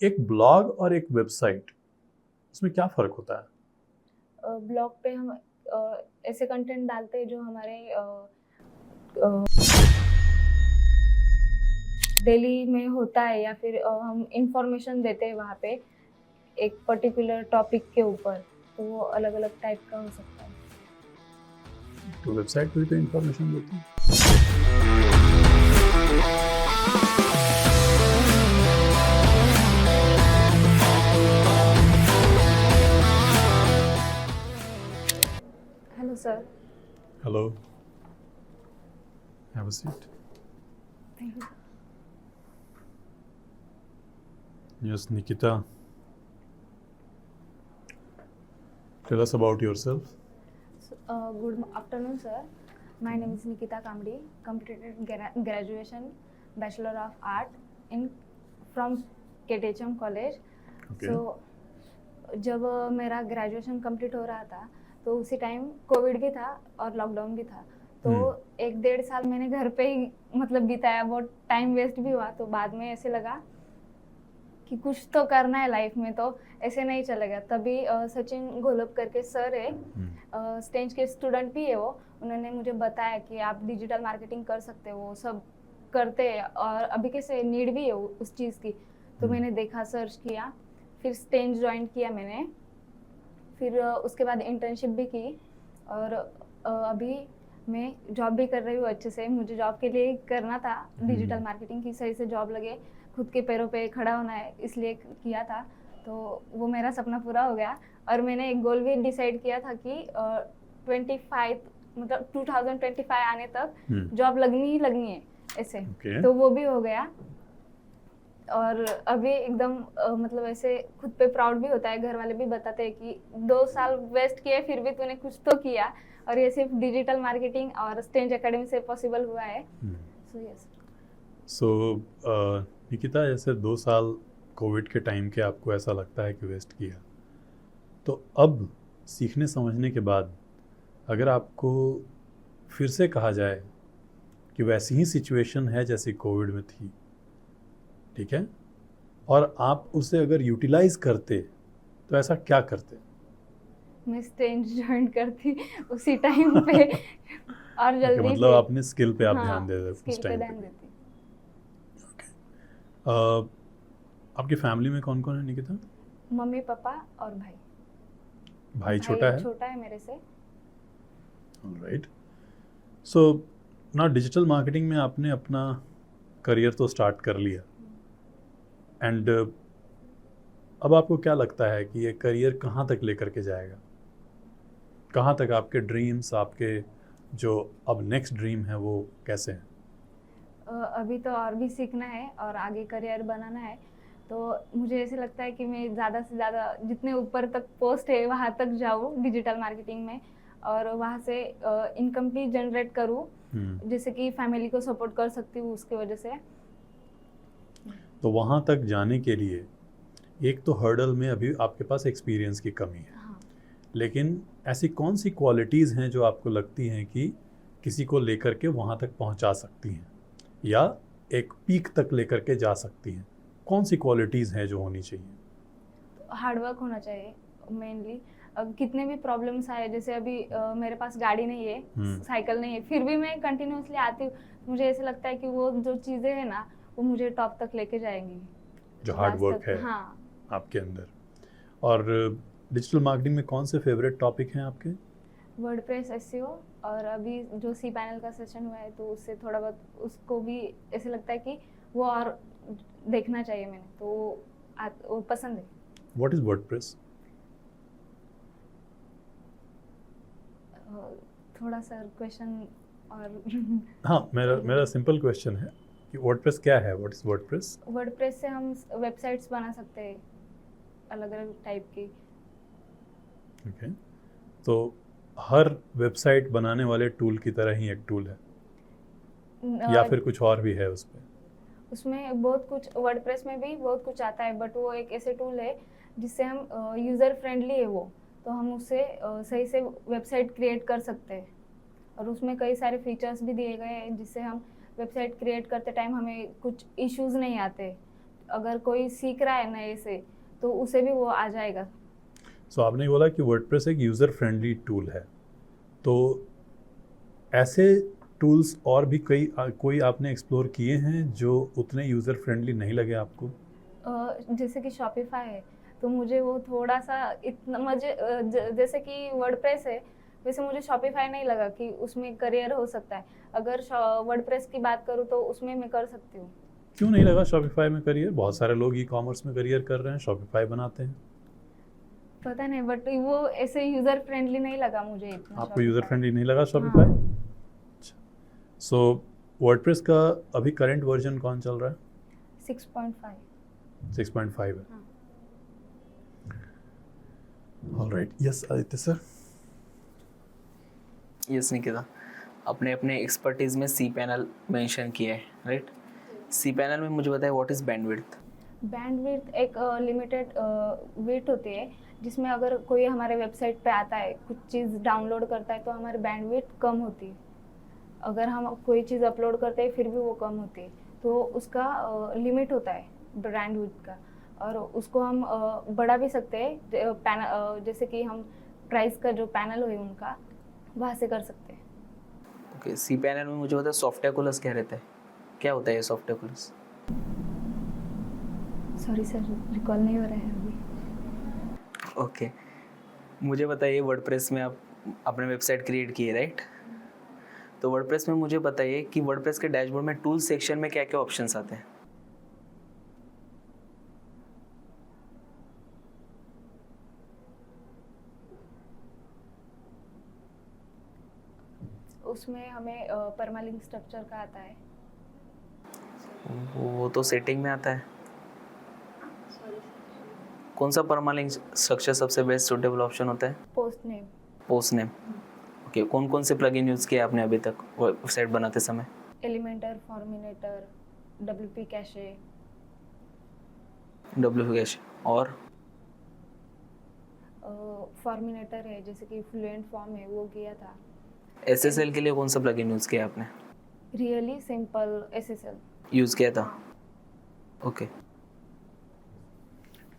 एक ब्लॉग और एक वेबसाइट, उसमें क्या फ़र्क होता है? ब्लॉग पे हम ऐसे कंटेंट डालते हैं जो हमारे डेली में होता है, या फिर हम इंफॉर्मेशन देते हैं वहाँ पे एक पर्टिकुलर टॉपिक के ऊपर, तो वो अलग अलग टाइप का हो सकता है। तो वेबसाइट पे भी तो इन्फॉर्मेशन देती है। Hello sir. Hello, have a seat. Thank you. Yes, Nikita. Tell us about yourself. Good afternoon, sir. My name is Nikita Kamdi. Completed graduation, Bachelor of Art in from KTHM College. Okay. So जब मेरा graduation complete हो रहा था तो उसी time Covid भी था और लॉकडाउन भी था, तो 1-1.5 साल मैंने घर पे ही मतलब बिताया। बहुत टाइम वेस्ट भी हुआ, तो बाद में ऐसे लगा कि कुछ तो करना है लाइफ में, तो ऐसे नहीं चलेगा। तभी सचिन घोलप करके सर है, स्टेज के स्टूडेंट भी है वो, उन्होंने मुझे बताया कि आप डिजिटल मार्केटिंग कर सकते हो, वो सब करते हैं और अभी कैसे नीड भी है उस चीज़ की। तो मैंने देखा, सर्च किया, फिर स्टेज ज्वाइन किया मैंने, फिर उसके बाद इंटर्नशिप भी की, और अभी मैं जॉब भी कर रही हूँ अच्छे से। मुझे जॉब के लिए करना था डिजिटल मार्केटिंग की, सही से जॉब लगे, खुद के पैरों पे खड़ा होना है, इसलिए किया था। तो वो मेरा सपना पूरा हो गया, और मैंने एक गोल भी डिसाइड किया था कि 25 मतलब 2025 आने तक जॉब लगनी ही लगनी है ऐसे। Okay. तो वो भी हो गया, और अभी एकदम मतलब ऐसे खुद पे प्राउड भी होता है। घर वाले भी बताते हैं कि 2 साल वेस्ट किए फिर भी तूने कुछ तो किया, और ये सिर्फ डिजिटल मार्केटिंग और स्टेज एकेडमी से पॉसिबल हुआ है। So yes. सो निकिता, जैसे 2 साल कोविड के टाइम के आपको ऐसा लगता है कि वेस्ट किया, तो अब सीखने समझने के बाद अगर आपको फिर से कहा जाए कि वैसी ही सिचुएशन है जैसी कोविड में थी, ठीक है, और आप उसे अगर यूटिलाइज करते तो ऐसा क्या करते? मैं स्टेज ज्वाइन करती उसी टाइम पे और जल्दी मतलब से। आपने स्किल पे आप ध्यान दे रहे स्किल उस पे टाइम ध्यान पे। देती। आपकी फैमिली में कौन कौन है निकिता? मम्मी पापा और भाई। भाई छोटा है? छोटा है मेरे से। राइट। सो ना, डिजिटल मार्केटिंग में आपने अपना करियर तो स्टार्ट कर लिया, एंड अब आपको क्या लगता है कि ये करियर कहाँ तक लेकर के जाएगा? कहाँ तक आपके ड्रीम्स, आपके जो अब नेक्स्ट ड्रीम है वो कैसे हैं? अभी तो और भी सीखना है और आगे करियर बनाना है, तो मुझे ऐसे लगता है कि मैं ज़्यादा से ज़्यादा जितने ऊपर तक पोस्ट है वहाँ तक जाऊँ डिजिटल मार्केटिंग में, और वहाँ से इनकम भी जनरेट करूँ, जिससे कि फैमिली को सपोर्ट कर सकती हूँ उसकी वजह से। तो वहाँ तक जाने के लिए एक तो हर्डल में अभी आपके पास एक्सपीरियंस की कमी है, लेकिन ऐसी कौन सी क्वालिटीज़ हैं जो आपको लगती हैं कि किसी को लेकर के वहाँ तक पहुँचा सकती हैं या एक पीक तक लेकर के जा सकती हैं? कौन सी क्वालिटीज़ हैं जो होनी चाहिए? हार्डवर्क होना चाहिए मेनली। अब कितने भी प्रॉब्लम्स आए, जैसे अभी मेरे पास गाड़ी नहीं है, साइकिल नहीं है, फिर भी मैं कंटिन्यूसली आती हूँ। मुझे ऐसे लगता है कि वो जो चीज़ें हैं ना, वो मुझे टॉप तक लेके जाएंगी, जो हार्ड वर्क है आपके अंदर। और डिजिटल मार्केटिंग में कौन से फेवरेट टॉपिक हैं आपके? वर्डप्रेस, एसईओ, और अभी जो सी पैनल का सेशन हुआ है तो उससे थोड़ा बहुत उसको भी ऐसे लगता है कि वो और देखना चाहिए मैंने, तो वो पसंद है। What is WordPress? थोड़ा सा क्वेश्चन और हाँ, मेरा सिंपल क्वेश्चन है कि वर्डप्रेस क्या है? What is WordPress? वर्डप्रेस से हम वेबसाइट्स बना सकते हैं अलग अलग टाइप की। ओके, तो हर वेबसाइट बनाने वाले टूल की तरह ही एक टूल है या फिर कुछ और भी है उसमें? उसमें बहुत कुछ, वर्डप्रेस में भी बहुत कुछ आता है, बट वो एक ऐसे टूल है जिससे हम यूज़र फ्रेंडली है वो, तो हम उससे सही से वेबसाइट क्रिएट कर सकते हैं, और उसमें कई सारे फीचर्स भी दिए गए हैं जिससे हम वेबसाइट क्रिएट करते टाइम हमें कुछ इश्यूज़ नहीं आते। अगर कोई सीख रहा है नए से तो उसे भी वो आ जाएगा। सो आपने बोला कि वर्डप्रेस एक यूज़र फ्रेंडली टूल है, तो ऐसे टूल्स और भी कोई आपने एक्सप्लोर किए हैं जो उतने यूज़र फ्रेंडली नहीं लगे आपको? जैसे कि शॉपिफाई है, तो मुझे वो थोड़ा सा इतना मुझे जैसे कि वर्डप्रेस है, वैसे मुझे शॉपिफाई नहीं लगा कि उसमें करियर हो सकता है। अगर वर्डप्रेस की बात करूँ तो उसमें मैं कर सकती हूँ। क्यों नहीं लगा शॉपिफाई में करियर? बहुत सारे लोग ई कॉमर्स में करियर कर रहे हैं, शॉपिफाई बनाते हैं। पता नहीं, बट वो ऐसे यूजर फ्रेंडली नहीं लगा मुझे इतना। आपको यूज़र Shopify। फ्रेंडली नहीं लगा शॉपिफाई? हाँ, सो वर्डप्रेस का अभी करंट वर्जन कौन चल रहा है? 6.5। 6.5 है। हाँ। Alright, yes Aditya sir. Yes Nikita, अपने अपने एक्सपर्टीज़ में सी पैनल मेंशन किया है, राइट? सी पैनल में मुझे बताया व्हाट इज़ बैंडविड्थ। बैंडविड्थ एक लिमिटेड वेट होती है, जिसमें अगर कोई हमारे वेबसाइट पे आता है, कुछ चीज़ डाउनलोड करता है, तो हमारी बैंडविड्थ कम होती है। अगर हम कोई चीज़ अपलोड करते हैं फिर भी वो कम होती है, तो उसका लिमिट होता है बैंडविड्थ का, और उसको हम बढ़ा भी सकते हैं। जैसे कि हम प्राइस का जो पैनल है उनका, वहाँ से कर सकते हैं। ओके, सी पैनल में मुझे बताया सॉफ्टवेयर कूलर्स क्या रहता है, क्या होता है ये software coolers? Sorry sir, recall नहीं हो रहा है अभी। ओके, मुझे बताइए वर्डप्रेस में आप अपने वेबसाइट क्रिएट किए, राइट? तो वर्डप्रेस में मुझे बताइए कि वर्डप्रेस के डैशबोर्ड में टूल सेक्शन में क्या क्या ऑप्शंस आते हैं? उसमें हमें परमालिंक स्ट्रक्चर का आता है। वो तो सेटिंग में आता है। कौन सा परमालिंक स्ट्रक्चर सबसे बेस्ट सूटेबल ऑप्शन होता है? Post name. Post name. Okay, कौन कौन से प्लगइन यूज़ किए आपने अभी तक वेबसाइट बनाते समय? Elementor, Forminator, WP cache. WP cache और फॉर्मिनेटर है, जैसे कि फ्लुएंट फॉर्म है, वो किया था। एसएसएल के लिए कौन सा प्लगइन यूज़ किया आपने? Really simple SSL। यूज़ किया था। ओके,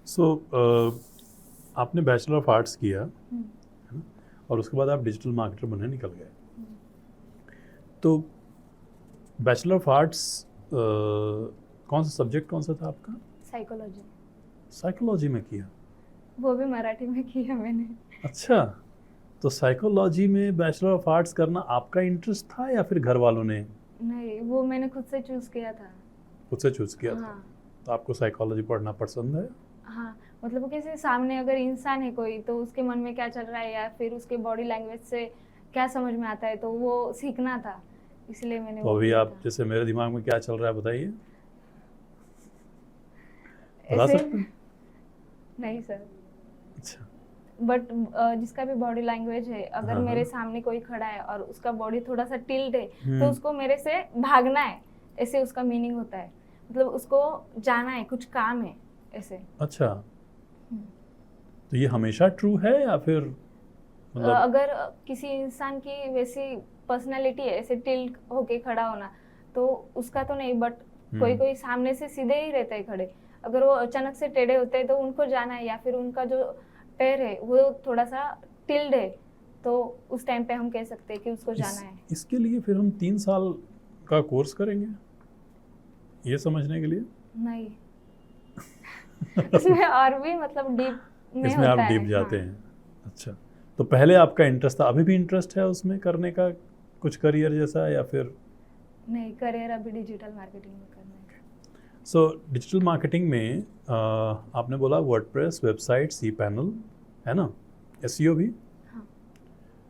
सो आपने बैचलर ऑफ आर्ट्स किया, है ना? और उसके बाद आप डिजिटल मार्केटर बनने निकल गए। तो बैचलर ऑफ आर्ट्स कौन सा सब्जेक्ट कौन सा था आपका? साइकोलॉजी। साइकोलॉजी में किया? वो भी मराठी में किया मैंने। अच्छा, तो साइकोलॉजी में बैचलर ऑफ आर्ट्स करना आपका इंटरेस्ट था या फिर घर वालों ने नहीं, वो मैंने खुद से चूज किया था। खुद से चूज किया था? हाँ। तो आपको साइकोलॉजी पढ़ना पसंद है? हाँ, मतलब वो कैसे सामने अगर इंसान है कोई, तो उसके मन में क्या चल रहा है या फिर उसके बॉडी लैंग्वेज से क्या समझ में आता है, तो वो सीखना था, इसलिए मैंने तो वो अभी किया आप था। जैसे मेरे दिमाग में क्या चल रहा है बताइए, बता ऐसे सकते हैं? नहीं सर, अच्छा, बट जिसका भी बॉडी लैंग्वेज है, अगर हाँ, मेरे हाँ। सामने कोई खड़ा है और उसका बॉडी थोड़ा सा टिल्ट है, हम्म। तो उसको मेरे से भागना है, ऐसे उसका मीनिंग होता है। मतलब उसको जाना है, कुछ काम है, ऐसे। अच्छा, तो ये हमेशा ट्रू है या फिर मतलब अगर किसी इंसान की वैसी पर्सनालिटी है, ऐसे टिल्ट होके खड़ा होना, तो उसका तो नहीं, बट कोई कोई सामने से सीधे ही रहते हैं खड़े, अगर वो अचानक से टेढ़े होते हैं तो उनको जाना है, या फिर उनका जो पैर है वो थोड़ा सा टिल्ड है, तो उस टाइम पे हम कह सकते हैं कि उसको जाना है। इसके लिए फिर हम 3 साल का कोर्स करेंगे ये समझने के लिए? नहीं उसमें और भी मतलब डीप में इसमें आप होता है। डीप जाते हाँ। हैं? अच्छा, तो पहले आपका इंटरेस्ट था, अभी भी इंटरेस्ट है उसमें करने का, कुछ करियर जैसा, या फिर? नहीं, करियर अभी डिजिटल मार्केटिंग में करना है। सो डिजिटल मार्केटिंग में आपने बोला वर्डप्रेस, वेबसाइट, सी पैनल, है ना, एसईओ भी? हाँ।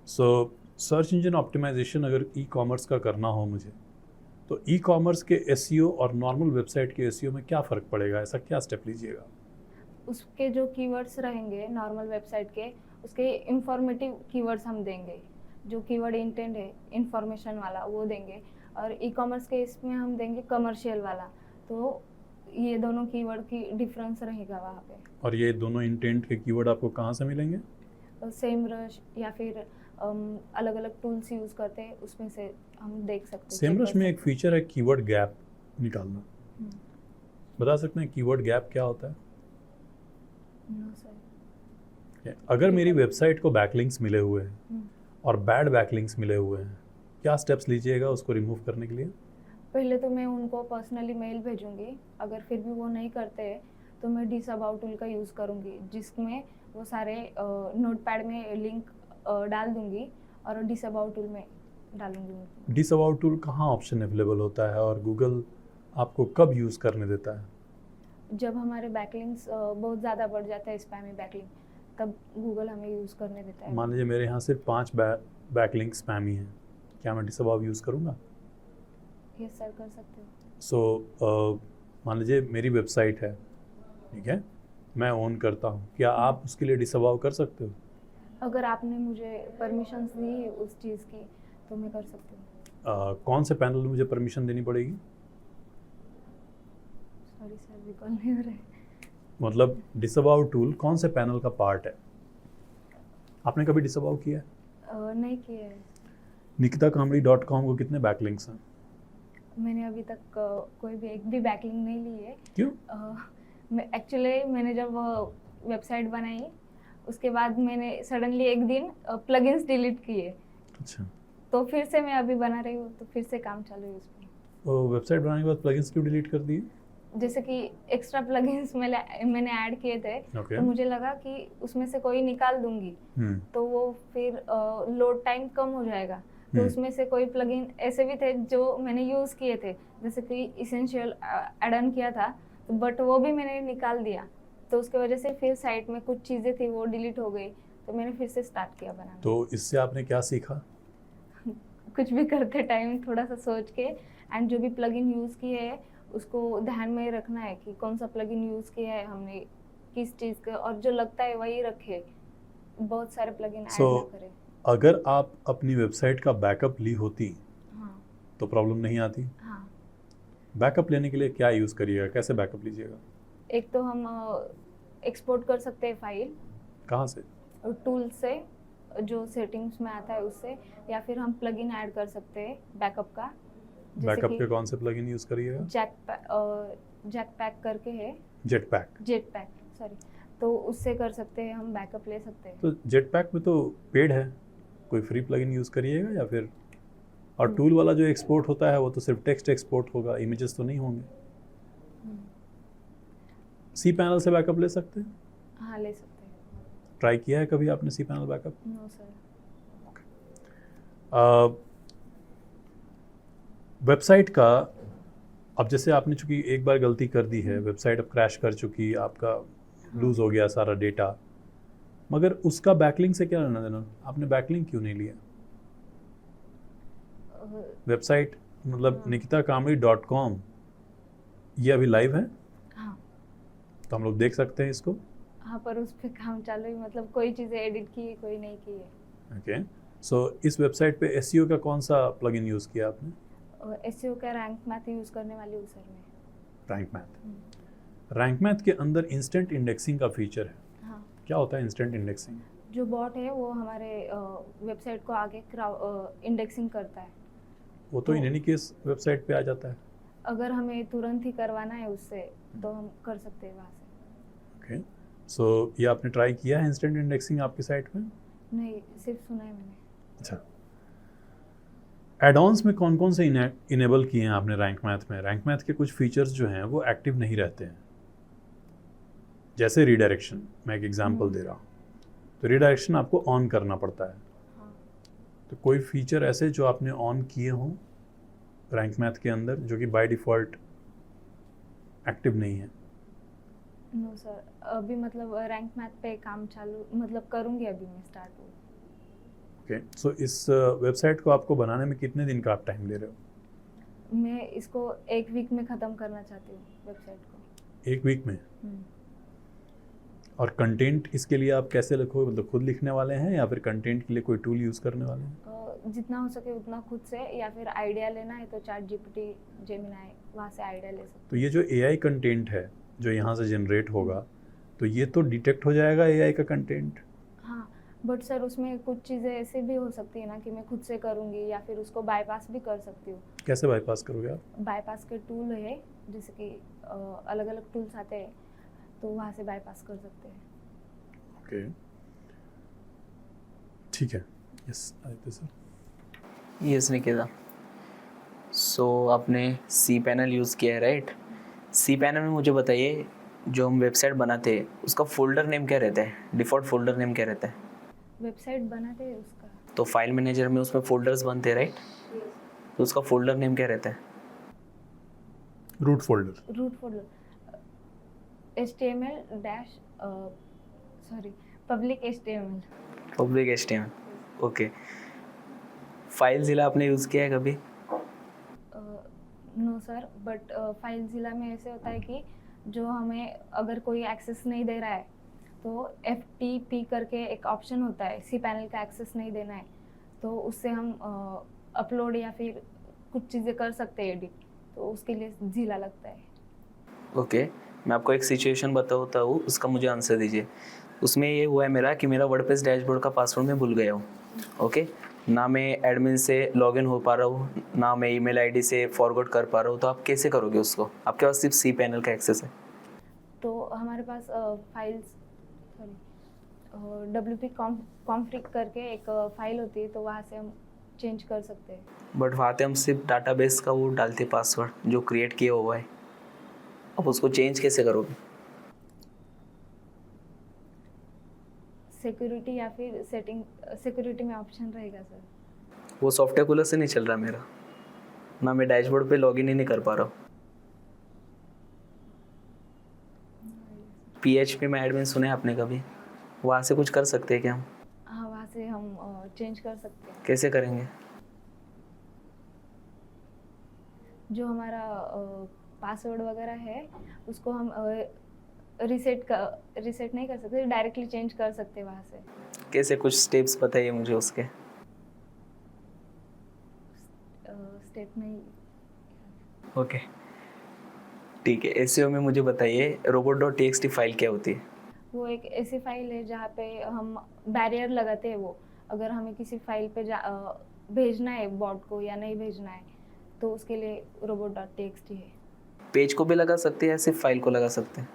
सो सर्च इंजन ऑप्टिमाइजेशन अगर ई कॉमर्स का करना हो मुझे, तो ई कॉमर्स के एसईओ और नॉर्मल वेबसाइट के एसईओ में क्या फ़र्क पड़ेगा? ऐसा क्या स्टेप लीजिएगा? उसके जो कीवर्ड्स रहेंगे नॉर्मल वेबसाइट के, उसके इंफॉर्मेटिव कीवर्ड्स हम देंगे, जो कीवर्ड इंटेंट है इंफॉर्मेशन वाला वो देंगे, और ई कॉमर्स के इसमें हम देंगे कमर्शियल वाला। तो ये दोनों कीवर्ड की डिफरेंस रहेगा वहाँ पे। और ये दोनों इंटेंट के कीवर्ड आपको कहाँ से मिलेंगे? सेम रश या फिर अलग अलग टूल्स यूज़ करते हैं, उसमें से हम देख सकते हैं। सेमरश में एक फीचर है कीवर्ड गैप निकालना, बता सकते हैं कीवर्ड गैप क्या होता है? No sir. अगर मेरी वेबसाइट को बैकलिंक्स मिले हुए हैं और बैड बैकलिंक्स मिले हुए हैं, क्या स्टेप्स लीजिएगा उसको रिमूव करने के लिए? पहले तो मैं उनको पर्सनली मेल भेजूंगी, अगर फिर भी वो नहीं करते तो मैं डिसअबाउट टूल का यूज़ करूंगी, जिसमें वो सारे नोटपैड में लिंक डाल दूंगी और डिसअबाउट टूल में डालूंगी उनको। डिसअबाउट टूल कहाँ ऑप्शन अवेलेबल होता है और गूगल आपको कब यूज़ करने देता है? जब हमारे बैकलिंक्स बहुत ज़्यादा बढ़ जाता है, स्पैमी बैकलिंक, तब गूगल हमें यूज़ करने देता है। मान लीजिए मेरे यहाँ सिर्फ 5 बैकलिंक स्पैमी हैं, क्या मैं डिसअबाउ यूज़ करूँगा? यस सर, कर सकते हो। सो मान लीजिए मेरी वेबसाइट है, ठीक है, मैं ओन करता हूँ, क्या आप उसके लिए डिसअबाउ कर सकते हो? अगर आपने मुझे परमिशंस दी उस चीज़ की तो मैं कर सकती हूँ। कौन से पैनल में मुझे परमिशन देनी पड़ेगी? सॉरी सर, रिकॉल नहीं हो रहा है। मतलब डिसअबाउ टूल कौन से पैनल का पार्ट है? आपने कभी डिसअबाउ किया है? नहीं किया है। nikitakamli.com को कितने बैकलिंक्स हैं? मैंने अभी तक कोई भी एक भी बैकलिंक नहीं ली है। क्यों? मैंने जब वेबसाइट बनाई उसके बाद मैंने सडनली एक दिन प्लगइन्स डिलीट किए, अच्छा, तो फिर से मैं अभी बना रही हूँ, तो फिर से काम चालू है उसमें। तो वेबसाइट बनाने के बाद प्लगइन्स क्यों डिलीट कर दिए? जैसे कि एक्स्ट्रा प्लगइन्स मैंने ऐड किए थे, ओके। तो मुझे लगा कि उसमें से कोई निकाल दूंगी तो वो फिर लोड टाइम कम हो जाएगा, तो उसमें से कोई प्लगइन ऐसे भी थे जो मैंने यूज़ किए थे, जैसे कि इसेंशियल ऐड ऑन किया था, तो बट वो भी मैंने निकाल दिया, तो उसके वजह से फिर साइट में कुछ चीज़ें थी वो डिलीट हो गई, तो मैंने फिर से स्टार्ट किया बनाना। तो इससे आपने क्या सीखा? कुछ भी करते टाइम थोड़ा सा सोच के, एंड जो भी प्लगइन यूज़ किए है उसको ध्यान में रखना है कि कौन सा प्लगइन यूज़ किया है हमने, किस चीज़ का, और जो लगता है वही रखे, बहुत सारे प्लगइन ऐड ना करें। अगर आप अपनी वेबसाइट का बैकअप ली होती हाँ तो प्रॉब्लम नहीं आती? हाँ। बैकअप लेने के लिए क्या यूज़ करिएगा, कैसे बैकअप लीजिएगा? एक तो हम एक्सपोर्ट कर सकते हैं फाइल कहाँ से? टूल से, जो सेटिंग्स में आता है उससे, या फिर हम प्लगइन ऐड कर सकते हैं बैकअप का। बैकअप के कौन से प्लगइन यूज़ करिएगा? जैक पैक करके है, जेट पैक, सॉरी, तो उससे कर सकते हैं, हम बैकअप ले सकते हैं। तो जेट पैक में तो पेड है, कोई फ्री प्लगइन यूज़ करिएगा या फिर? और टूल वाला जो एक्सपोर्ट होता है वो तो सिर्फ टेक्स्ट एक्सपोर्ट होगा, इमेजेस तो नहीं होंगे। सी पैनल से बैकअप ले सकते हैं? हाँ, ले सकते हैं। ट्राई किया है कभी आपने सी panel backup? No sir. Website का अब जैसे आपने चूंकि एक बार गलती कर दी है, वेबसाइट अब क्रैश कर चुकी, आपका लूज़ हो गया सारा डेटा, मगर उसका बैकलिंक से क्या लेना देना? आपने बैकलिंक क्यों नहीं लिया? वेबसाइट मतलब nikitakamli.com ये अभी लाइव है, हाँ तो हम लोग देख सकते हैं इसको। हाँ, पर उस पर काम चालू है, मतलब कोई चीज़ें एडिट की है, कोई नहीं की है। ओके, सो इस वेबसाइट पे एसईओ का कौन सा प्लगइन यूज़ किया आपने? एसईओ का रैंक मैथ यूज़ करने वाली हूँ सर मैं। रैंक मैथ के अंदर इंस्टेंट इंडेक्सिंग का फीचर है। हाँ, क्या होता है इंस्टेंट इंडेक्सिंग? जो बॉट है वो हमारे वेबसाइट को आगे इंडेक्सिंग करता है। वो तो इन एनी केस वेबसाइट पे आ जाता है। अगर हमें तुरंत ही करवाना है उससे तो हम कर सकते हैं वहाँ से। ओके, सो ये आपने ट्राई किया है इंस्टेंट इंडेक्सिंग आपकी साइट में? नहीं, सिर्फ सुना है मैंने। अच्छा, एड-ऑन्स में कौन कौन से इनेबल किए हैं आपने रैंक मैथ में? रैंक मैथ के कुछ फीचर्स जो हैं वो एक्टिव नहीं रहते हैं, जैसे रीडायरेक्शन। मैं एक एग्जांपल दे रहा हूँ, तो रीडायरेक्शन आपको ऑन करना पड़ता है। हाँ, तो कोई फीचर ऐसे जो आपने ऑन किए हों रैंक मैथ के अंदर जो कि बाय डिफ़ॉल्ट एक्टिव नहीं है? नो सर, अभी मतलब रैंक मैथ पे काम चालू, मतलब करूँगी अभी मैं स्टार्ट। ओके, सो इस वेबसाइट को आपको बनाने में कितने दिन का आप टाइम ले रहे हो? मैं इसको 1 वीक में ख़त्म करना चाहती हूँ वेबसाइट को। 1 वीक में? और कंटेंट इसके लिए आप कैसे लिखोगे, मतलब खुद लिखने वाले हैं या फिर कंटेंट के लिए कोई टूल यूज़ करने वाले हैं? जितना हो सके उतना खुद से, या फिर आइडिया लेना है तो चैट जीपीटी, जेमिनाई, वहाँ से आइडिया ले सकते। तो ये जो एआई कंटेंट है जो यहाँ से जनरेट होगा, तो ये तो डिटेक्ट हो जाएगा एआई का कंटेंट? हाँ, बट सर उसमें कुछ चीज़ें ऐसे भी हो सकती है ना कि मैं खुद से करूँगी, या फिर उसको बाईपास भी कर सकती हूँ। कैसे बाईपास करोगे आप? बाईपास के टूल है जैसे कि अलग अलग टूल्स आते हैं, तो वहाँ से बाईपास कर सकते हैं। ओके, ठीक है। Yes Aditya sir. Yes Nikita, so आपने सी पैनल यूज़ किया है राइट? सी पैनल में मुझे बताइए, जो हम वेबसाइट बनाते हैं उसका फोल्डर नेम क्या रहता है? डिफ़ॉल्ट फोल्डर नेम क्या रहता है? वेबसाइट बनाते हैं उसका तो फाइल मैनेजर में उसमें फोल्डर्स बनते हैं राइट? तो उसका फोल्डर नेम क्या रहता है? Root folder. Root folder HTML dash sorry public HTML। Public HTML, okay. FileZilla आपने यूज़ किया है कभी? नो सर, बट फाइल ज़िला में ऐसे होता है कि जो हमें अगर कोई एक्सेस नहीं दे रहा है तो FTP करके एक ऑप्शन होता है, सी पैनल का एक्सेस नहीं देना है तो उससे हम अपलोड या फिर कुछ चीज़ें कर सकते हैं एडिट, तो उसके लिए ज़िला लगता है। ओके, मैं आपको एक सिचुएशन बताता हूँ, उसका मुझे आंसर दीजिए। उसमें ये हुआ है मेरा कि मेरा वर्डप्रेस डैशबोर्ड का पासवर्ड मैं भूल गया हूँ। ओके, ना मैं एडमिन से लॉगिन हो पा रहा हूँ, ना मैं ईमेल आईडी से फॉरवर्ड कर पा रहा हूँ। तो आप कैसे करोगे उसको? आपके पास सिर्फ सी पैनल का एक्सेस है। तो हमारे पास फाइल्स सॉरी WP कॉन्फ्लिक्ट करके एक फाइल होती है, तो वहाँ से हम चेंज कर सकते हैं। बट वहाँ पे हम सिर्फ डाटाबेस का वो डालते पासवर्ड जो क्रिएट किया हुआ है, अब उसको चेंज कैसे करोगे? सिक्योरिटी या फिर सेटिंग, सिक्योरिटी में ऑप्शन रहेगा सर। वो सॉफ्टवेयर कूलर से नहीं चल रहा मेरा, ना मैं डैशबोर्ड पे लॉगिन ही नहीं कर पा रहा हूँ। PHP में एडमिन सुने आपने कभी? वहाँ से कुछ कर सकते हैं क्या हम? हाँ, वहाँ से हम चेंज कर सकते हैं। कैसे करेंगे? जो हमारा पासवर्ड वगैरह है उसको हम रीसेट नहीं कर सकते, डायरेक्टली चेंज कर सकते हैं वहाँ से। कैसे, कुछ स्टेप्स बताइए मुझे उसके। स्टेप नहीं। ओके, ठीक है। एसईओ में मुझे बताइए robot.txt फाइल क्या होती है? वो एक ऐसी फाइल है जहाँ पे हम बैरियर लगाते हैं। वो अगर हमें किसी फाइल पे भेजना है बॉट को या नहीं भेजना है, तो उसके लिए robot.txt है। पेज को भी लगा सकते हैं या सिर्फ फाइल को लगा सकते हैं?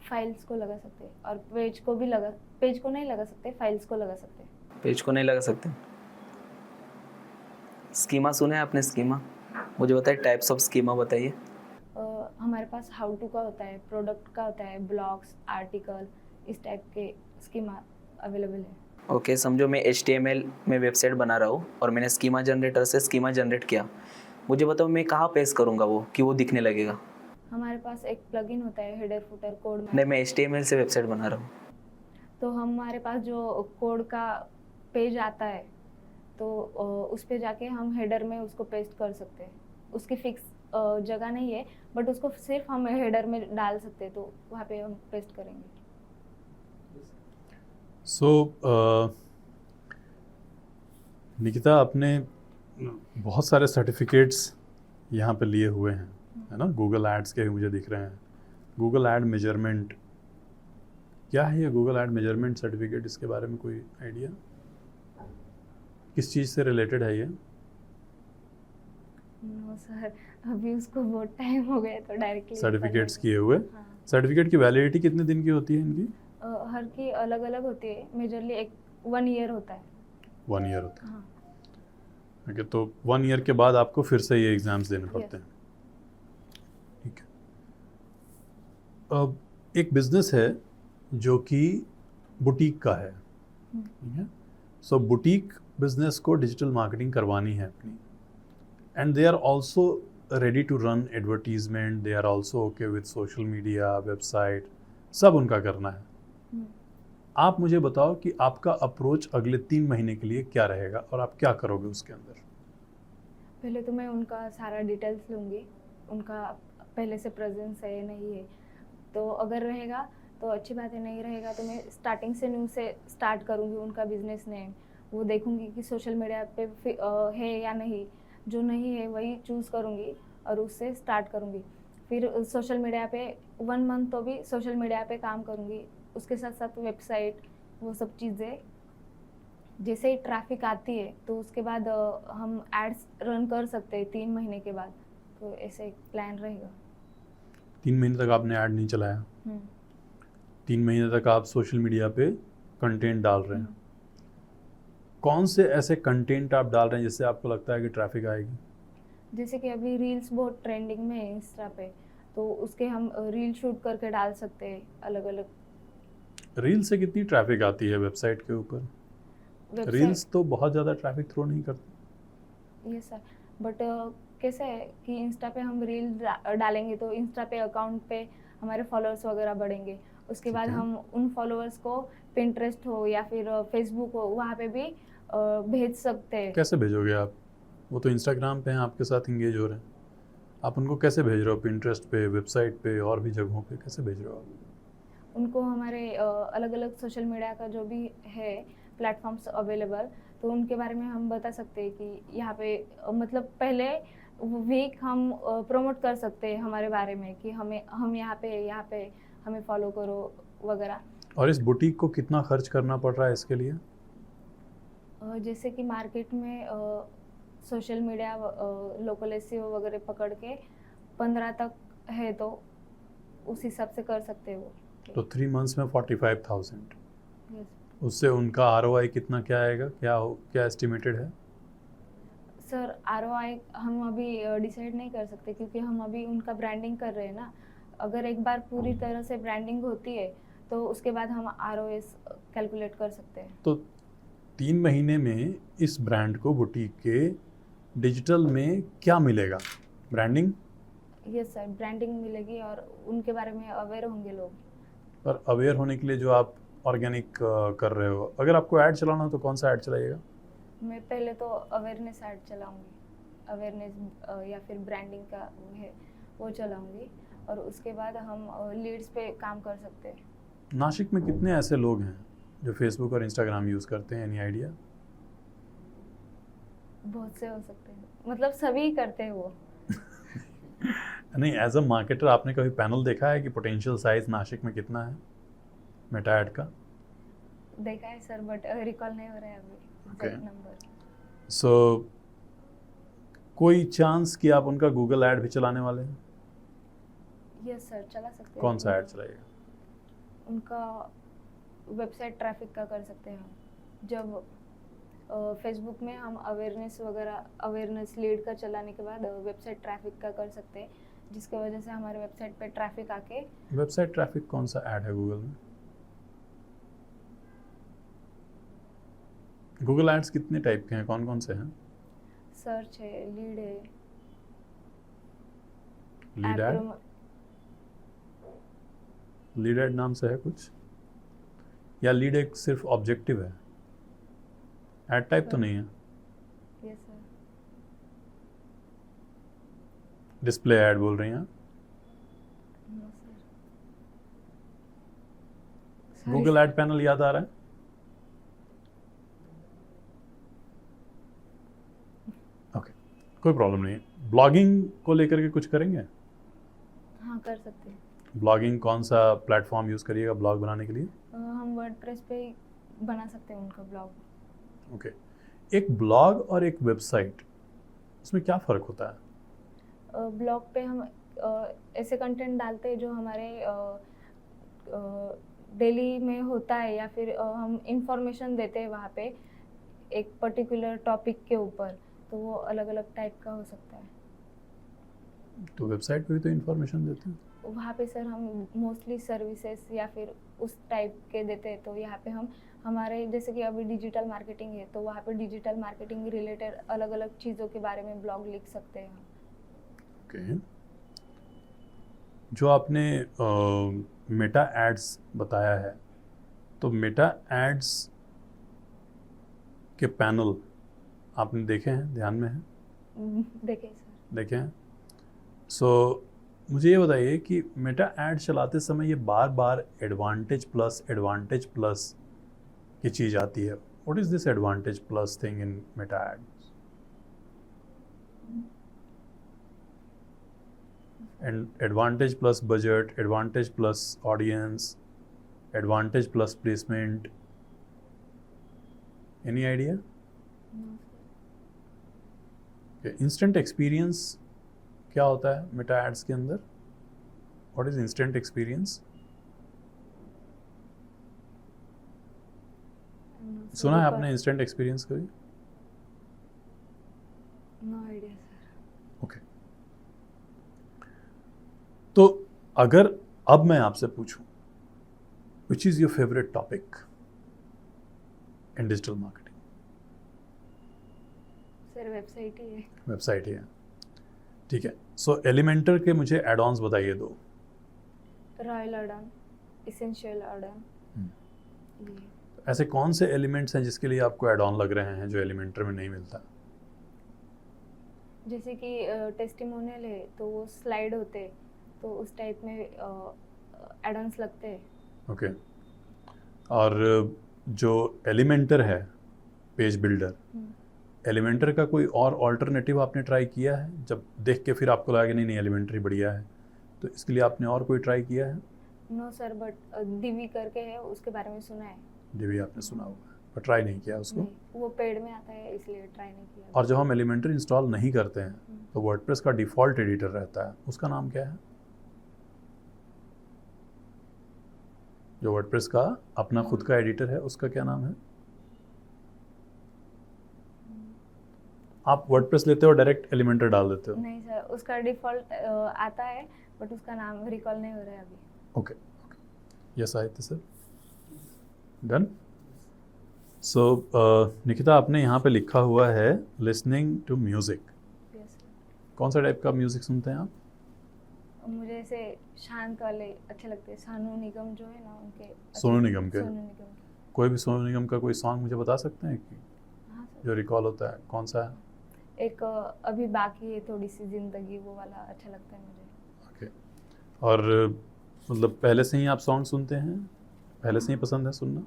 फाइल्स को लगा सकते हैं और पेज को नहीं लगा सकते, फाइल्स को लगा सकते हैं। पेज को नहीं लगा सकते। स्कीमा सुने हैं आपने? स्कीमा मुझे बताइए, टाइप्स ऑफ स्कीमा बताइए। हमारे पास हाउ टू का होता है, प्रोडक्ट का होता है, ब्लॉग्स, आर्टिकल, इस टाइप के स्कीमा अवेलेबल है। ओके, समझो मैं HTML में वेबसाइट बना रहा हूँ और मैंने स्कीमा जनरेटर से स्कीमा जनरेट किया। मुझे बताओ मैं कहाँ पेस्ट करूँगा वो कि वो दिखने लगेगा? हमारे पास एक प्लगइन होता है, हेडर फुटर कोड में। नहीं, मैं HTML से वेबसाइट बना रहा हूँ। तो हमारे पास जो कोड का पेज आता है, तो उस पे जाके हम हेडर में उसको पेस्ट कर सकते हैं। उसकी फिक्स जगह नहीं है, बट उसको सिर्फ हम हेडर में डाल सकते हैं, तो वहाँ पे हम पेस्ट करेंगे। सो निकिता, आपने बहुत सारे सर्टिफिकेट्स यहाँ पे लिए हुए हैं, है ना? गूगल एड्स के भी मुझे दिख रहे हैं। गूगल एड मेजरमेंट, क्या है ये गूगल एड मेजरमेंट सर्टिफिकेट? इसके बारे में कोई आइडिया? किस चीज़ से रिलेटेड है ये? नो सर, अभी उसको बहुत टाइम हो गया तो डायरेक्टली सर्टिफिकेट्स किए हुए। हाँ। सर्टिफिकेट की वैलिडिटी कितने दिन की होती है इनकी? हर की अलग अलग होती है। मेजरली 1 ईयर होता है। 1 ईयर होता है। हाँ। ओके, तो 1 ईयर के बाद आपको फिर से ये एग्ज़ाम्स देने पड़ते हैं। ठीक है। अब एक बिजनेस है जो कि बुटीक का है, ठीक है? सो बुटीक बिजनेस को डिजिटल मार्केटिंग करवानी है अपनी, and they are also ready to run advertisement, they are also okay with social media, website, सब उनका करना है। आप मुझे बताओ कि आपका अप्रोच अगले 3 महीने के लिए क्या रहेगा और आप क्या करोगे उसके अंदर? पहले तो मैं उनका सारा डिटेल्स लूँगी, उनका पहले से प्रेजेंस है नहीं है। तो अगर रहेगा तो अच्छी बात है, नहीं रहेगा तो मैं स्टार्टिंग से न्यू से स्टार्ट करूँगी। उनका बिजनेस नेम वो देखूँगी कि सोशल मीडिया पे है या नहीं। जो नहीं है वही चूज़ करूँगी और उससे स्टार्ट करूँगी। फिर सोशल मीडिया पे 1 मंथ तो भी सोशल मीडिया पे काम करूँगी। उसके साथ साथ वेबसाइट, वो सब चीज़ें। जैसे ही ट्रैफिक आती है तो उसके बाद हम एड्स रन कर सकते हैं 3 महीने के बाद। तो ऐसे एक प्लान रहेगा। 3 महीने तक आपने ऐड नहीं चलाया, हम्म, 3 महीने तक आप सोशल मीडिया पे कंटेंट डाल रहे हैं। हम्म। कौन से ऐसे कंटेंट आप डाल रहे हैं जिससे आपको लगता है कि ट्रैफिक आएगी? जैसे कि अभी रील्स बहुत ट्रेंडिंग में है इंस्टा पे, तो उसके हम रील शूट करके डाल सकते हैं अलग अलग रील से कितनी ट्रैफिक आती है वेबसाइट के ऊपर? वेबसाइट। रील्स तो बहुत ज़्यादा ट्रैफिक थ्रो नहीं करती। यस सर, बट कैसा है कि इंस्टा पे हम रील डालेंगे तो इंस्टा पे अकाउंट पे हमारे फॉलोअर्स वगैरह बढ़ेंगे। उसके ठीक बाद है। हम उन फॉलोअर्स को पिंटरेस्ट हो या फिर फेसबुक हो वहाँ पे भी भेज सकते हैं। कैसे भेजोगे आप? वो तो इंस्टाग्राम पे हैं, आपके साथ इंगेज हो रहे हैं, आप उनको कैसे भेज रहे हो? पिंटरेस्ट पे, वेबसाइट पे और भी जगहों पे कैसे भेज रहे हो आप? उनको हमारे अलग अलग सोशल मीडिया का जो भी है प्लेटफॉर्म्स अवेलेबल, तो उनके बारे में हम बता सकते हैं कि यहाँ पे मतलब पहले वीक हम प्रमोट कर सकते हैं हमारे बारे में कि हम यहाँ पे हमें फॉलो करो वगैरह। और इस बुटीक को कितना खर्च करना पड़ रहा है इसके लिए? जैसे कि मार्केट में सोशल मीडिया लोकल एसईओ वगैरह पकड़ के 15 तक है, तो उस हिसाब से कर सकते हो। तो 3 मंथ्स में 45,000, यस उससे उनका ROI कितना क्या आएगा, क्या एस्टिमेटेड है? सर, ROI हम अभी डिसाइड नहीं कर सकते क्योंकि हम अभी उनका ब्रांडिंग कर रहे हैं ना। अगर एक बार पूरी तरह से ब्रांडिंग होती है तो उसके बाद हम ROS कैलकुलेट कर सकते हैं। तो 3 महीने में इस ब्रांड को, बुटीक के डिजिटल में क्या मिलेगा? ब्रांडिंग यस सर, ब्रांडिंग मिलेगी और उनके बारे में अवेयर होंगे लोग। पर अवेयर होने के लिए जो आप ऑर्गेनिक कर रहे हो, अगर आपको ऐड चलाना हो तो कौन सा ऐड चलाइएगा? मैं पहले तो अवेयरनेस ऐड चलाऊंगी, अवेयरनेस या फिर ब्रांडिंग का वो है वो चलाऊंगी, और उसके बाद हम लीड्स पे काम कर सकते हैं। नासिक में कितने ऐसे लोग हैं जो फेसबुक और इंस्टाग्राम यूज़ करते हैं? Any idea? बहुत से हो सकते हैं, मतलब सभी करते हैं वो। नहीं, एज अ मार्केटर आपने कभी पैनल देखा है कि पोटेंशियल साइज नासिक में कितना है मेटा ऐड का? देखा है सर, बट रिकॉल नहीं हो रहा है अभी Okay. Exact number. सो कोई चांस कि आप उनका गूगल ऐड भी चलाने वाले हैं? यस सर, चला सकते हैं। कौन सा ऐड चलाइएगा? उनका वेबसाइट ट्रैफिक का कर सकते हैं हम। जब फेसबुक में हम अवेयरनेस लीड का चलाने के बाद वेबसाइट ट्रैफिक का कर सकते हैं, जिसकी वजह से हमारे वेबसाइट पे ट्रैफिक आके। वेबसाइट ट्रैफिक कौन सा ऐड है गूगल में? गूगल एड्स कितने टाइप के हैं, कौन कौन से हैं? सर्च है, लीड है, lead app add? Lead add नाम से है कुछ, या लीड एक सिर्फ ऑब्जेक्टिव है, ऐड टाइप तो नहीं है? Yes sir. डिस्प्ले ऐड बोल रही हैं आप? No sir. Google ad panel याद आ रहा है? ओके, कोई प्रॉब्लम नहीं है। ब्लॉगिंग को लेकर के कुछ करेंगे? हाँ, कर सकते हैं। ब्लॉगिंग कौन सा प्लेटफॉर्म यूज़ करिएगा ब्लॉग बनाने के लिए? हम वर्डप्रेस पे ही बना सकते हैं उनका ब्लॉग। ओके, एक ब्लॉग और एक वेबसाइट, उसमें क्या फ़र्क होता है? ब्लॉग पे हम ऐसे कंटेंट डालते हैं जो हमारे डेली में होता है, या फिर हम इंफॉर्मेशन देते हैं वहाँ पे एक पर्टिकुलर टॉपिक के ऊपर, तो वो अलग अलग टाइप का हो सकता है। तो वेबसाइट पे भी तो इन्फॉर्मेशन देते हैं। वहाँ पे सर हम मोस्टली सर्विसेज या फिर उस टाइप के देते हैं, तो यहाँ पे हम हमारे जैसे कि अभी डिजिटल मार्केटिंग है, तो वहाँ पे डिजिटल मार्केटिंग रिलेटेड अलग अलग चीज़ों के बारे में ब्लॉग लिख सकते हैं हम। ओके, जो आपने मेटा एड्स बताया है, तो मेटा एड्स के पैनल आपने देखे हैं, ध्यान में है? देखे सर। देखे हैं। सो मुझे ये बताइए कि मेटा ऐड चलाते समय ये बार बार एडवांटेज प्लस की चीज़ आती है। What is this advantage plus thing in Meta ads? And advantage plus budget, advantage plus audience, advantage plus placement, any idea? No, sir. Instant experience क्या होता है मेटा एड्स के अंदर? What is instant experience? सुना है आपने instant experience कभी? No idea sir. Okay. तो अगर अब मैं आपसे पूछूं which is your favourite topic in digital marketing? Sir website ही है। वेबसाइट ही है, ठीक है। सो एलिमेंटर के मुझे एड ऑन्स बताइए दो। रॉयल एडन, इसेंशियल एडन, ये ऐसे कौन से एलिमेंट्स हैं जिसके लिए आपको एड ऑन लग रहे हैं जो एलिमेंटर में नहीं मिलता? जैसे कि टेस्टिमोनियल है तो वो स्लाइड होते, तो उस टाइप में एडन्स लगते हैं। ओके। और जो एलिमेंटर है पेज बिल्डर, एलिमेंटर का कोई और ऑल्टरनेटिव आपने ट्राई किया है? जब देख के फिर आपको लगा कि नहीं नहीं एलिमेंटर ही बढ़िया है, तो इसके लिए आपने और कोई ट्राई किया है? नो सर, बट दिवी करके है, उसके बारे में सुना है। दिवी आपने सुना हुआ है पर ट्राई नहीं किया उसको? नहीं, वो पेड में आता है इसलिए ट्राई नहीं किया। और जब हम एलिमेंटर इंस्टॉल नहीं करते हैं तो वर्डप्रेस का डिफ़ॉल्ट एडिटर रहता है, उसका नाम क्या है? जो वर्डप्रेस का अपना खुद का एडिटर है उसका क्या नाम है? आप वर्डप्रेस लेते हो डायरेक्ट एलिमेंटर डाल देते हो? नहीं सर, उसका डिफ़ॉल्ट आता है बट उसका नाम रिकॉल नहीं हो रहा है अभी। Okay okay, yes Aditya sir, done. So Nikita, आपने यहाँ पे लिखा हुआ है listening to music. Yes sir. कौन सा टाइप का म्यूज़िक सुनते हैं आप? मुझे ऐसे शांत वाले अच्छे लगते हैं, सोनू निगम जो है ना उनके। सोनू निगम के? सोनू निगम के। कोई भी सोनू निगम का कोई सॉन्ग मुझे बता सकते हैं कि हाँ सर, जो रिकॉल होता है? कौन सा है? एक अभी बाकी है थोड़ी सी जिंदगी, वो वाला अच्छा लगता है मुझे। ओके। और मतलब पहले से ही आप सॉन्ग सुनते हैं? पहले से ही पसंद है सुनना?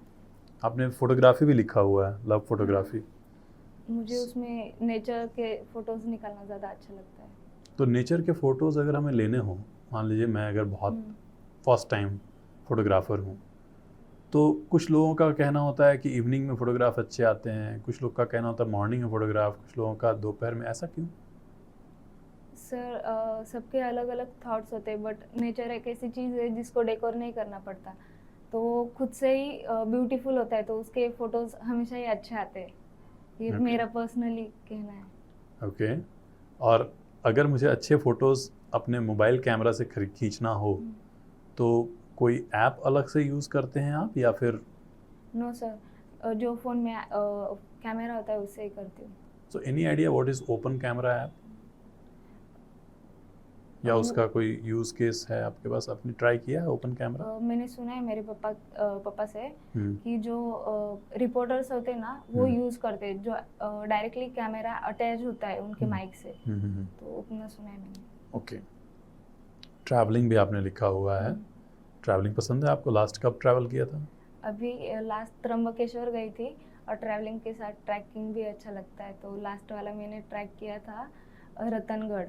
आपने फोटोग्राफी भी लिखा हुआ है, लव फोटोग्राफी। मुझे उसमें नेचर के फोटोज निकालना ज़्यादा अच्छा लगता है। तो नेचर के फ़ोटोज़ अगर हमें लेने हों, मान लीजिए मैं अगर बहुत फर्स्ट टाइम फोटोग्राफ़र हूँ, तो कुछ लोगों का कहना होता है कि इवनिंग में फ़ोटोग्राफ अच्छे आते हैं, कुछ लोग का कहना होता है मॉर्निंग में फ़ोटोग्राफ, कुछ लोगों का दोपहर में, ऐसा क्यों? सर सबके अलग अलग थॉट्स होते हैं, बट नेचर एक ऐसी चीज़ है जिसको डेकोर नहीं करना पड़ता, तो वो खुद से ही ब्यूटीफुल होता है, तो उसके फ़ोटोज़ हमेशा ही अच्छे आते हैं। ये Okay. मेरा पर्सनली कहना है। ओके। और अगर मुझे अच्छे फ़ोटोज़ अपने मोबाइल कैमरा से खींचना हो तो कोई ऐप अलग से यूज़ करते हैं आप या फिर? नो सर, जो फ़ोन में कैमरा होता है उससे ही करती हूँ। So any idea what is open camera app, या उसका कोई यूज़ केस है आपके पास? आपने ट्राई किया है ओपन कैमरा? मैंने सुना है मेरे पापा से कि जो रिपोर्टर्स होते हैं ना वो यूज़ करते हैं, जो डायरेक्टली कैमरा अटैच होता है उनके माइक से, तो उतना सुना है मैंने। ओके। ट्रैवलिंग भी आपने लिखा हुआ है। ट्रैवलिंग पसंद है आपको? लास्ट कब ट्रैवल किया था? अभी लास्ट त्र्यंबकेश्वर गई थी, और ट्रैवलिंग के साथ ट्रैकिंग भी अच्छा लगता है, तो लास्ट वाला मैंने ट्रैक किया था रतनगढ़।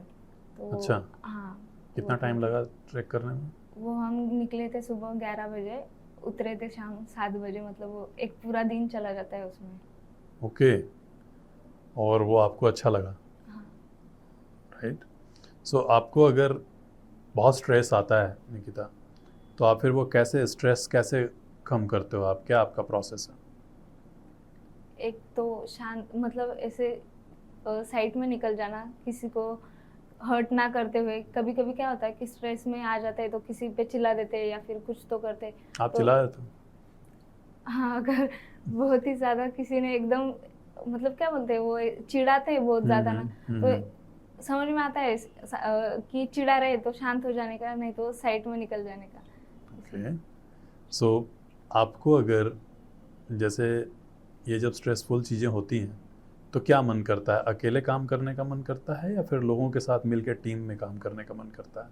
तो अच्छा। हाँ। कितना टाइम लगा ट्रैक करने में? वो हम निकले थे सुबह 11 बजे, उतरे थे शाम 7 बजे, मतलब वो एक पूरा दिन चला जाता है उसमें। ओके। और वो आपको अच्छा लगा? हाँ। राइट। सो आपको अगर बहुत स्ट्रेस आता है निकिता, तो आप फिर वो स्ट्रेस कैसे कम करते हो आप? क्या आपका प्रोसेस है? एक तो शांत, मतलब ऐसे साइड में निकल जाना, किसी को हर्ट ना करते हुए। कभी कभी क्या होता है कि स्ट्रेस में आ जाते हैं तो किसी पे चिल्ला देते हैं या फिर कुछ तो करते हैं। आप तो चिल्ला देते हो? हाँ, अगर बहुत ही ज़्यादा किसी ने एकदम, मतलब क्या बोलते हैं, वो चिढ़ाते हैं बहुत ज़्यादा ना, तो समझ में आता है कि चिढ़ा रहे तो शांत हो जाने का, नहीं तो साइड में निकल जाने का। ओके। सो आपको अगर जैसे ये जब स्ट्रेसफुल चीज़ें होती हैं तो क्या मन करता है? अकेले काम करने का मन करता है या फिर लोगों के साथ मिलकर टीम में काम करने का मन करता है?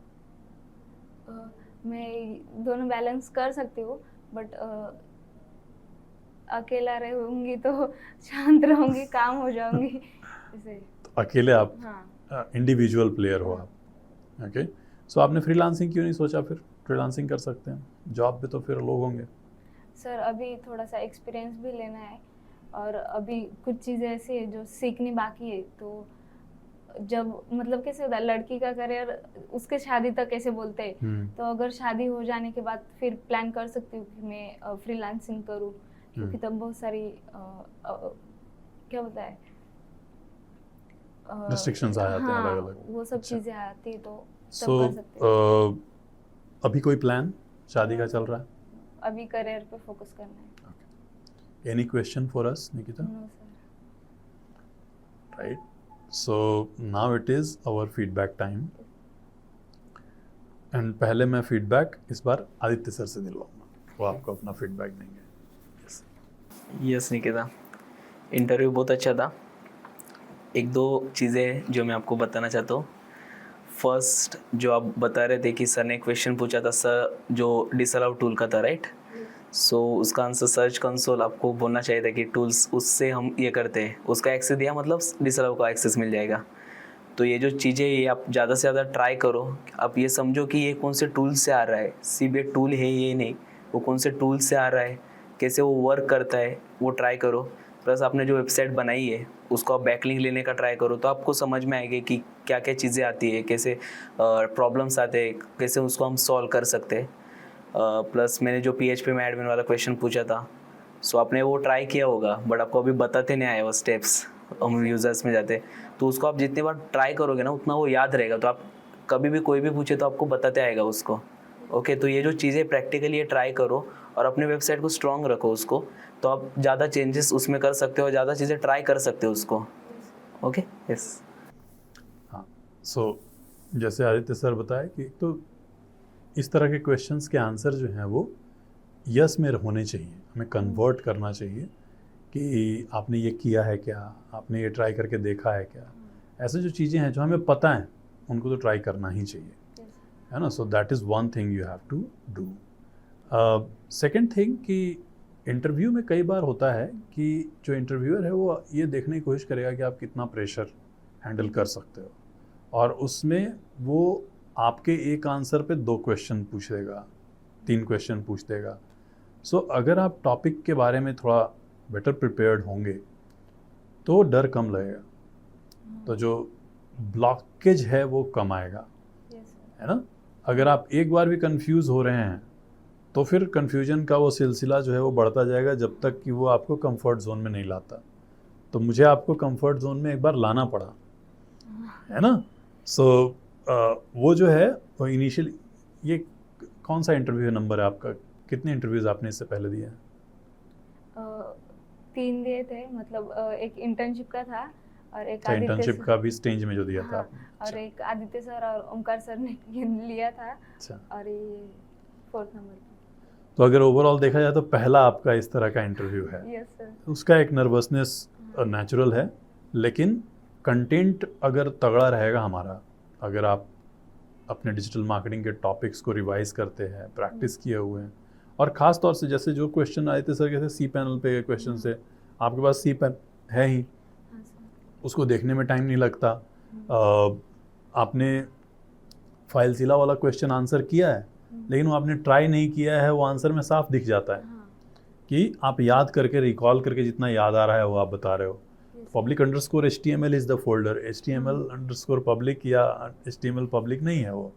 मैं दोनों बैलेंस कर सकती हूँ, बट अकेला रहूँगी तो शांत रहूँगी, काम हो जाऊँगी इसे। तो अकेले आप हाँ। इंडिविजुअल प्लेयर हो आप? ओके। सो आपने फ्रीलांसिंग क्यों नहीं सोचा? फिर फ्रीलांसिंग कर सकते हैं, जॉब पे तो फिर लोग होंगे। सर अभी थोड़ा सा एक्सपीरियंस भी लेना है, और अभी कुछ चीज़ें ऐसी है जो सीखनी बाकी है, तो जब मतलब कैसे होता है लड़की का करियर उसके शादी तक कैसे बोलते हैं, तो अगर शादी हो जाने के बाद फिर प्लान कर सकती हूँ कि मैं फ्रीलांसिंग करूँ, क्योंकि तब बहुत सारी क्या होता है रिस्ट्रिक्शंस आ जाते हैं हाँ, अलग अलग। वो सब अच्छा। चीजें आती तो तब सो कर सकते हैं। अभी कोई प्लान शादी का चल रहा है? अभी करियर पे फोकस करना है। Any question for us Nikita? No sir. Right. So now it is our feedback time. And पहले मैं फीडबैक इस बार आदित्य सर से दिलवाऊंगा, वो आपको अपना फीडबैक देंगे। यस निकिता, इंटरव्यू बहुत अच्छा था। एक दो चीज़ें जो मैं आपको बताना चाहता हूँ। फर्स्ट, जो आप बता रहे थे कि सर ने क्वेश्चन पूछा था, सर जो डिसअलाउ टूल का था, राइट? सो उसका आंसर सर्च कंसोल आपको बोलना चाहिए था कि टूल्स उससे हम ये करते हैं, उसका एक्सेस दिया मतलब डिसअलाउ का एक्सेस मिल जाएगा। तो ये जो चीज़ें ये आप ज़्यादा से ज़्यादा ट्राई करो। आप ये समझो कि ये कौन से टूल से आ रहा है, सिर्फ एक टूल है ये नहीं, वो कौन से टूल से आ रहा है, कैसे वो वर्क करता है, वो ट्राई करो। प्लस आपने जो वेबसाइट बनाई है उसको आप बैकलिंक लेने का ट्राई करो, तो आपको समझ में आएगी कि क्या क्या चीज़ें आती है, कैसे प्रॉब्लम्स आते हैं, कैसे उसको हम सॉल्व कर सकते हैं। प्लस मैंने जो PHP में एडमिन वाला क्वेश्चन पूछा था, सो आपने वो ट्राई किया होगा, बट आपको अभी बताते नहीं आए वो स्टेप्स, हम यूज़र्स में जाते। तो उसको आप जितनी बार ट्राई करोगे ना उतना वो याद रहेगा, तो आप कभी भी कोई भी पूछे तो आपको बताते आएगा उसको। ओके, तो ये जो चीज़ें प्रैक्टिकली ये ट्राई करो और अपने वेबसाइट को स्ट्रॉन्ग रखो उसको, तो आप ज़्यादा चेंजेस उसमें कर सकते हो, ज़्यादा चीज़ें ट्राई कर सकते हो उसको। Okay, yes. हाँ, सो जैसे आदित्य सर बताए कि तो इस तरह के क्वेश्चंस के आंसर जो हैं वो यस में होने चाहिए, हमें कन्वर्ट करना चाहिए कि आपने ये किया है क्या, आपने ये ट्राई करके देखा है क्या। ऐसे जो चीज़ें हैं जो हमें पता है उनको तो ट्राई करना ही चाहिए, है ना। So that is one thing you have to do. Second thing कि इंटरव्यू में कई बार होता है कि जो इंटरव्यूअर है वो ये देखने की कोशिश करेगा कि आप कितना प्रेशर हैंडल कर सकते हो, और उसमें वो आपके एक आंसर पे 2 क्वेश्चन पूछ देगा, 3 क्वेश्चन पूछ देगा। सो अगर आप टॉपिक के बारे में थोड़ा बेटर प्रिपेयर्ड होंगे तो डर कम लगेगा, तो जो ब्लॉकेज है वो कम आएगा, है ना। अगर आप एक बार भी कंफ्यूज हो रहे हैं तो फिर कंफ्यूजन का वो सिलसिला जो है वो बढ़ता जाएगा जब तक कि वो आपको कंफर्ट जोन में नहीं लाता। तो मुझे आपको कंफर्ट जोन में एक बार लाना पड़ा, है ना। सो वो जो है वो इनिशियली, ये कौन सा इंटरव्यू नंबर है आपका, कितने इंटरव्यूज आपने इससे पहले दिए हैं? 3 दिए थे, मतलब एक इंटर्नशिप का था और एक आदित्य इंटर्नशिप का भी स्टेज में जो दिया था हाँ, आपने? और अच्छा। एक आदित्य सर और ओमकार सर ने लिया था, अच्छा, और ये 4th नंबर। तो अगर ओवरऑल देखा जाए तो पहला आपका इस तरह का इंटरव्यू है। Yes sir. उसका एक नर्वसनेस नेचुरल है, लेकिन कंटेंट अगर तगड़ा रहेगा हमारा, अगर आप अपने डिजिटल मार्केटिंग के टॉपिक्स को रिवाइज करते हैं, प्रैक्टिस किए हुए हैं, और ख़ास तौर से जैसे जो क्वेश्चन आए थे सर, कैसे सी पैनल पे क्वेश्चन से, आपके पास सी पैन है ही, हाँ सर। उसको देखने में टाइम नहीं लगता। आपने फाइलज़िला वाला क्वेश्चन आंसर किया है, लेकिन वो आपने ट्राई नहीं किया है, वो आंसर में साफ दिख जाता है हाँ, कि आप याद करके, रिकॉल करके जितना याद आ रहा है वो आप बता रहे हो। Public underscore HTML is the folder, HTML underscore public या HTML पब्लिक नहीं है वो।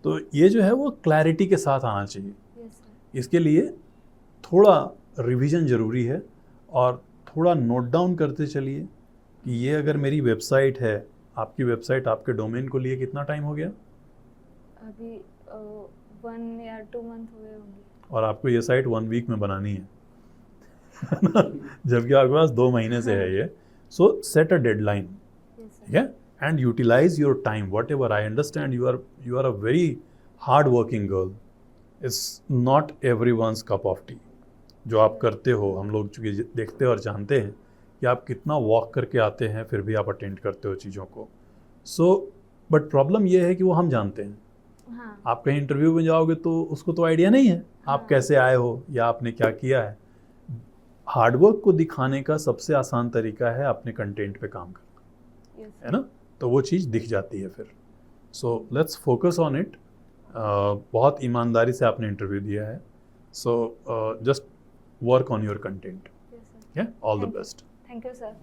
तो ये जो है वो क्लैरिटी के साथ आना चाहिए। Yes sir. इसके लिए थोड़ा रिवीजन ज़रूरी है, और थोड़ा नोट डाउन करते चलिए कि ये अगर मेरी वेबसाइट है, आपकी वेबसाइट आपके डोमेन को लिए कितना टाइम हो गया, अभी 1 या 2 मंथ हुए होंगे, और आपको ये साइट 1 वीक में बनानी है जबकि आपके पास 2 महीने से है ये। So set a deadline, yes sir. ठीक है, and utilize your time whatever. I understand you are a very hard working girl, it's not every one's cup of tea. जो आप करते हो, हम लोग चूँकि देखते हैं और जानते हैं कि आप कितना वॉक करके आते हैं, फिर भी आप अटेंड करते हो चीज़ों को। सो बट प्रॉब्लम ये है कि वो हम जानते हैं, हाँ, आप कहीं इंटरव्यू में जाओगे तो उसको तो आइडिया नहीं है आप हाँ। कैसे आए हो या आपने क्या किया है। हार्डवर्क को दिखाने का सबसे आसान तरीका है अपने कंटेंट पे काम करना, यस है ना, तो वो चीज़ दिख जाती है फिर। So let's focus on it. बहुत ईमानदारी से आपने इंटरव्यू दिया है, so just work on your content. Yes sir. Yeah, all the Thank you. best. Thank you sir.